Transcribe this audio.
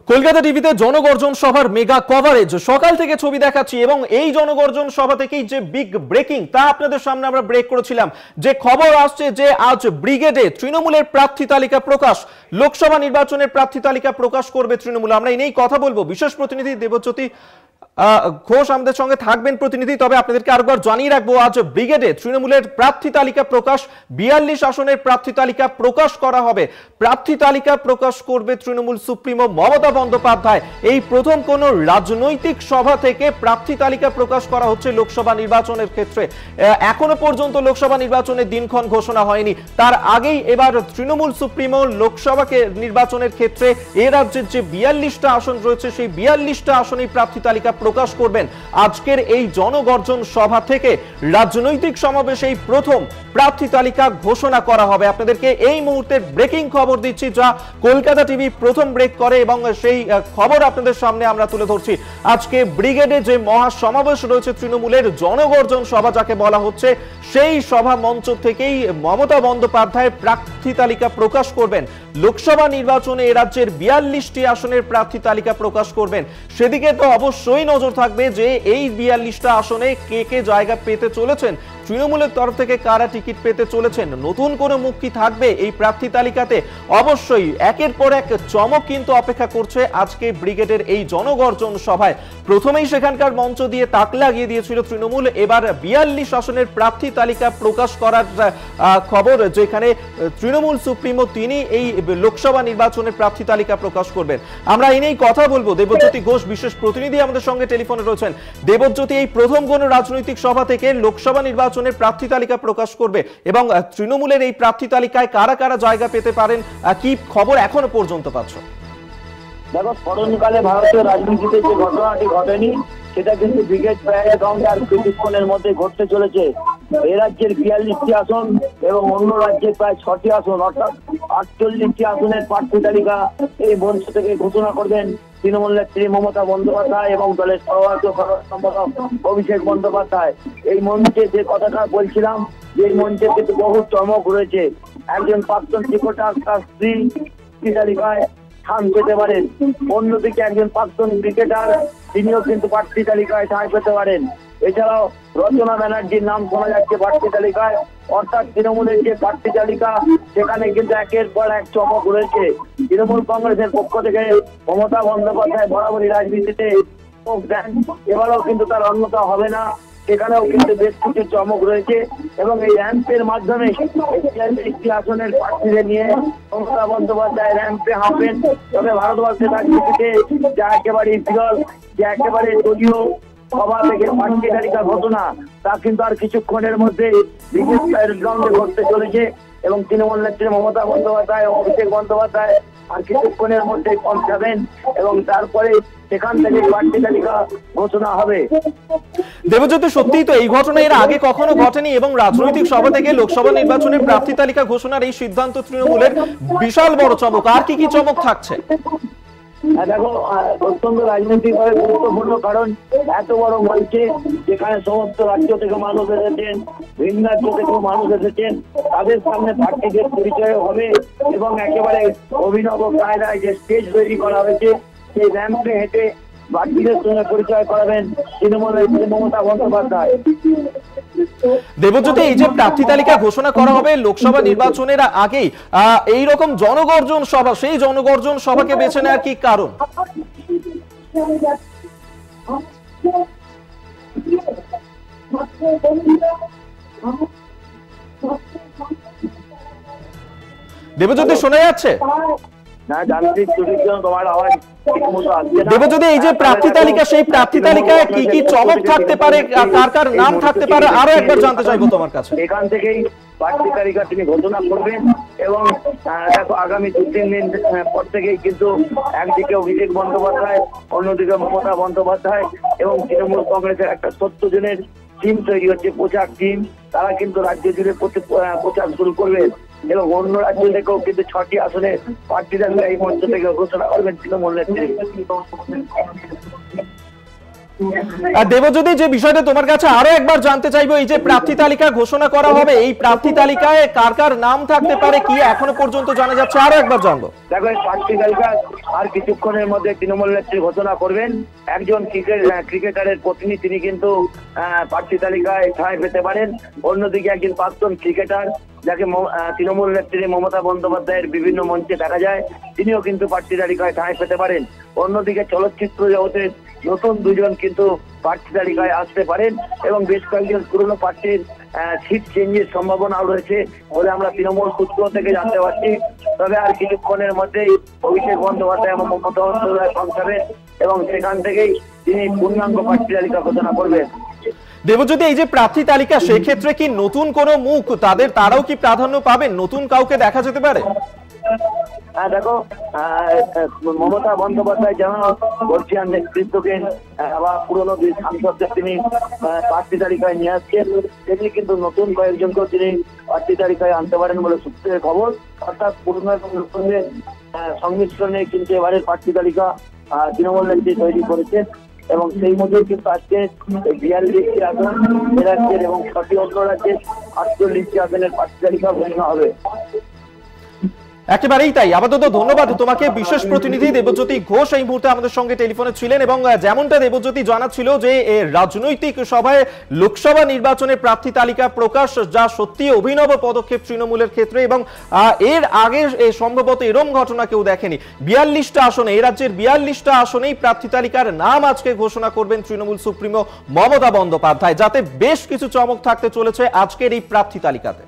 কলকাতা টিভিতে জনগর্জন সভার mega coverage সকাল থেকে ছবি দেখাচ্ছি এবং এই জনগর্জন সভা থেকেই যে বিগ ব্রেকিং তা আপনাদের সামনে আমরা ব্রেক করেছিলাম। যে খবর আসছে যে আজ ব্রিগেডে তৃণমূলের প্রার্থী তালিকা প্রকাশ, লোকসভা নির্বাচনের প্রার্থী তালিকা প্রকাশ করবে তৃণমূল। আমরা এই নিয়েই কথা বলবো। বিশেষ প্রতিনিধি দেবজ্যোতি ঘোষ আমাদের সঙ্গে থাকবেন প্রতিনিধি। তবে আপনাদেরকে আরেকবার জানিয়ে রাখবো, আজ ব্রিগেডে তৃণমূলের প্রার্থী তালিকা প্রকাশ, 42 আসনের প্রার্থী তালিকা প্রকাশ করা হবে। প্রার্থী তালিকা প্রকাশ করবে তৃণমূল সুপ্রিমো মমতা বন্দ্যোপাধ্যায়। এই প্রথম কোন রাজনৈতিক সভা থেকে প্রার্থী তালিকা প্রকাশ করা হচ্ছে লোকসভা নির্বাচনের ক্ষেত্রে। এখনো পর্যন্ত লোকসভা নির্বাচনের দিনক্ষণ ঘোষণা হয়নি, তার আগেই এবার তৃণমূল সুপ্রিমো লোকসভাকে নির্বাচনের ক্ষেত্রে এ রাজ্যের যে 42টা আসন রয়েছে সেই 42টা আসনেই প্রার্থী তালিকা প্রকাশ করবেন। আজকের এই জনগর্জন সভা থেকে রাজনৈতিক সমাবেশে এই প্রথম প্রার্থী তালিকা ঘোষণা করা হবে। আপনাদেরকে এই মুহূর্তে ব্রেকিং খবর দিচ্ছি, যা কলকাতা টিভি প্রথম ব্রেক করে এবং সেই খবর আপনাদের সামনে আমরা তুলে ধরছি। আজকে ব্রিগেডে যে মহা সমাবেশ রয়েছে তৃণমূলের জনগর্জন সভা যাকে বলা হচ্ছে, সেই সভা মঞ্চ থেকেই মমতা বন্দ্যোপাধ্যায় প্রার্থী তালিকা প্রকাশ করবেন। লোকসভা নির্বাচনে এ রাজ্যের 42টি আসনের প্রার্থী তালিকা প্রকাশ করবেন। সেদিকে তো অবশ্যই নজর থাকবে যে এই 42টা আসনে কে কে জায়গা পেতে চলেছেন, তৃণমূলের তরফ থেকে কারা টিকিট পেতে চলেছেন, নতুন কোনো মুখ কি থাকবে এই প্রার্থী তালিকাতে। অবশ্যই একের পর এক চমক কিন্তু অপেক্ষা করছে আজকে ব্রিগেডের এই জনগর্জন সভায়। প্রথমেই সেখানকার মঞ্চ দিয়ে তাক লাগিয়ে দিয়েছিল তৃণমূল, এবার 42 আসনের প্রার্থী তালিকা প্রকাশ করার খবর, যেখানে তৃণমূল সুপ্রিমো তিনি এই লোকসভা নির্বাচনের প্রার্থী তালিকা প্রকাশ করবেন। আমরা এই নিয়েই কথা বলবো। দেবজ্যোতি ঘোষ বিশেষ প্রতিনিধি আমাদের সঙ্গে টেলিফোনে রয়েছেন। দেবজ্যোতি, এই প্রথম কোন রাজনৈতিক সভা থেকে লোকসভা নির্বাচনের প্রার্থী তালিকা প্রকাশ করবে এবং তৃণমূলের এই প্রার্থী তালিকায় কারা কারা জায়গা পেতে পারেন, কি খবর এখনো পর্যন্ত পাচ্ছ? দেখো, স্মরণকালে ভারতীয় রাজনীতিতে যে ঘটনাটি ঘটেনি সেটা কিন্তু ব্রিগেড প্যারাগ্রাউন্ড আর কিছুক্ষণের মধ্যে ঘটতে চলেছে। এ রাজ্যের 42টি আসন এবং অন্য রাজ্যের প্রায় 6টি আসন, অর্থাৎ 48টি আসনের প্রার্থী তালিকা এই মঞ্চ থেকে ঘোষণা করবেন তৃণমূল নেত্রী মমতা বন্দ্যোপাধ্যায় এবং দলের সর্বাধিক সম্পাদক অভিষেক বন্দ্যোপাধ্যায়। এই মঞ্চে যে কথাটা বলছিলাম, যে এই মঞ্চে কিন্তু বহু চমক রয়েছে। একজন প্রাক্তন ক্রিকেটার তার স্ত্রী তালিকায় স্থান পেতে পারেন, অন্যদিকে একজন প্রাক্তন ক্রিকেটার তিনিও কিন্তু প্রার্থী তালিকায় ঠাঁই পেতে পারেন। এছাড়াও রচনা ব্যানার্জির নাম শোনা যাচ্ছে প্রার্থী তালিকায়। অর্থাৎ তৃণমূলের যে প্রার্থী তালিকা সেখানে কিন্তু একের পর এক চমক রয়েছে। তৃণমূল কংগ্রেসের পক্ষ থেকে মমতা বন্দ্যোপাধ্যায় বরাবরই রাজনীতিতে চোখ দেন, এবারও কিন্তু তার অন্যতা হবে না। সেখানেও কিন্তু বেশ কিছু চমক রয়েছে এবং এই র্যাম্পের মাধ্যমে একটি আসনের প্রার্থীদের নিয়ে মমতা বন্দ্যোপাধ্যায় র্যাম্পে হাঁটবেন। তবে ভারতবর্ষের রাজনীতিতে যা একেবারে বিরল, যে একেবারে দলীয় সভা থেকে প্রার্থী তালিকা ঘোষণা, তা কিন্তু আর কিছুক্ষণের মধ্যে গ্রাউন্ডে ঘটতে চলেছে এবং তৃণমূল নেত্রী মমতা বন্দ্যোপাধ্যায় ও অভিষেক বন্দ্যোপাধ্যায় আর কিছুক্ষণের মধ্যে পৌঁছাবেন এবং তারপরে সেখান থেকে প্রার্থী তালিকা ঘোষণা হবে। দেবজ্যোতি, সত্যিই তো এই ঘটনা এর আগে কখনো ঘটেনি এবং রাজনৈতিক সভা থেকে লোকসভা নির্বাচনের প্রার্থী তালিকা ঘোষণার এই সিদ্ধান্ত তৃণমূলের বিশাল বড় চমক। আর কি কি চমক থাকছে? দেখো, অত্যন্ত রাজনৈতিকভাবে গুরুত্বপূর্ণ, কারণ এত বড় মঞ্চে যেখানে সমস্ত রাজ্য থেকে মানুষ এসেছেন, ভিন্ন রাজ্য থেকেও মানুষ এসেছেন, তাদের সামনে প্রার্থীদের পরিচয় হবে এবং একেবারে অভিনব কায়দায় যে স্টেজ তৈরি করা হয়েছে সেই র্যাম্পে হেঁটে প্রার্থীদের সঙ্গে পরিচয় করাবেন তৃণমূল মমতা বন্দ্যোপাধ্যায়। দেবজ্যোতি, এই যে প্রার্থী তালিকা ঘোষণা করা হবে লোকসভা নির্বাচনের আগেই, এই রকম জনগর্জন সভা, সেই জনগর্জন সভাকে বেছে নেওয়ার কি কারণ? দেবজ্যোতি, শোনা যাচ্ছে? দেবজ্যোতি, এই যে প্রার্থী তালিকা, সেই প্রার্থী তালিকায় কি কি চমক থাকতে পারে, কার কার নাম থাকতে পারে, আরো একবার জানতে চাইবো তোমার কাছে। এখান থেকেই প্রার্থী তালিকা তিনি ঘোষণা করবেন এবং দেখো, আগামী 2-3 দিন পর থেকেই কিন্তু একদিকে অভিষেক বন্দ্যোপাধ্যায়, অন্যদিকে মমতা বন্দ্যোপাধ্যায় এবং তৃণমূল কংগ্রেসের একটা 70 জনের টিম তৈরি হচ্ছে, প্রচার টিম। তারা কিন্তু রাজ্য জুড়ে প্রচার শুরু করবেন এবং অন্য রাজ্য থেকেও কিন্তু 6টি আসনে প্রার্থীদের এই মঞ্চ থেকে ঘোষণা করবেন তৃণমূল নেত্রী। দেবজ্যোতি, যে বিষয়টা তোমার কাছে আরো একবার জানতে চাইবো, এই যে প্রার্থী তালিকা ঘোষণা করা হবে, এই প্রার্থী তালিকায় কার কার নাম থাকতে পারে, কি এখনো পর্যন্ত জানা যাচ্ছে, আরো একবার জানবো। দেখো, এই প্রার্থী তালিকা আর কিছুক্ষণের মধ্যে তৃণমূল নেত্রী ঘোষণা করবেন। একজন ক্রিকেটারের পত্নী, তিনি কিন্তু প্রার্থী তালিকায় ঠাঁই পেতে পারেন। অন্যদিকে একজন প্রাক্তন ক্রিকেটার, যাকে তৃণমূল নেত্রী মমতা বন্দ্যোপাধ্যায়ের বিভিন্ন মঞ্চে দেখা যায়, তিনিও কিন্তু প্রার্থী তালিকায় ঠাঁই পেতে পারেন। অন্যদিকে চলচ্চিত্র জগতের নতুন দুজন কিন্তু প্রার্থী তালিকায় আসতে পারেন এবং বেশ কয়েকজন পুরনো প্রার্থীর সিট চেঞ্জের সম্ভাবনাও রয়েছে বলে আমরা তৃণমূল সূত্র থেকে জানতে পারছি। তবে আর কিছুক্ষণের মধ্যেই অভিষেক বন্দ্যোপাধ্যায় এবং মমতা বন্দ্যোপাধ্যায় পৌঁছাবেন এবং সেখান থেকেই তিনি পূর্ণাঙ্গ প্রার্থী তালিকা ঘোষণা করবেন। দেবজ্যোতি, এই যে প্রার্থী তালিকা, সেক্ষেত্রে কি নতুন কোন মুখ তারাও কি প্রাধান্য পাবেন, নতুন কাউকে দেখা যেতে পারে? হ্যাঁ, দেখো, মমতা বন্দ্যোপাধ্যায় যেমন বর্ষিয়ান নেতৃত্বকে বা পুরনো সাংসদদের তিনি প্রার্থী তালিকায় নিয়ে আসছেন, তেমনি কিন্তু নতুন কয়েকজনকেও তিনি প্রার্থী তালিকায় আনতে পারেন বলে সূত্রের খবর। অর্থাৎ পুরনো এবং নতুনের সংমিশ্রণে কিন্তু এবারের প্রার্থী তালিকা তৃণমূল নেত্রী তৈরি করেছেন এবং সেই মধ্যেই কিন্তু আজকে 42টি আসন এ রাজ্যের এবং 6টি অন্য রাজ্যের 48টি আসনের প্রার্থী তালিকা ঘোষণা হবে। একেবারেই তাই। আপাতত ধন্যবাদ তোমাকে। বিশেষ প্রতিনিধি দেবজ্যোতি ঘোষ এই মুহূর্তে আমাদের সঙ্গে টেলিফোনে ছিলেন এবং যেমনটা দেবজ্যোতি জানাচ্ছিল যে রাজনৈতিক সভায় লোকসভা নির্বাচনের প্রার্থী তালিকা প্রকাশ, যা সত্যি অভিনব পদক্ষেপ তৃণমূলের ক্ষেত্রে এবং এর আগে সম্ভবত এরম ঘটনা কেউ দেখেনি। 42টা আসনে, এই রাজ্যের 42টা আসনেই প্রার্থী তালিকার নাম আজকে ঘোষণা করবেন তৃণমূল সুপ্রিমো মমতা বন্দ্যোপাধ্যায়, যাতে বেশ কিছু চমক থাকতে চলেছে আজকের এই প্রার্থী তালিকাতে।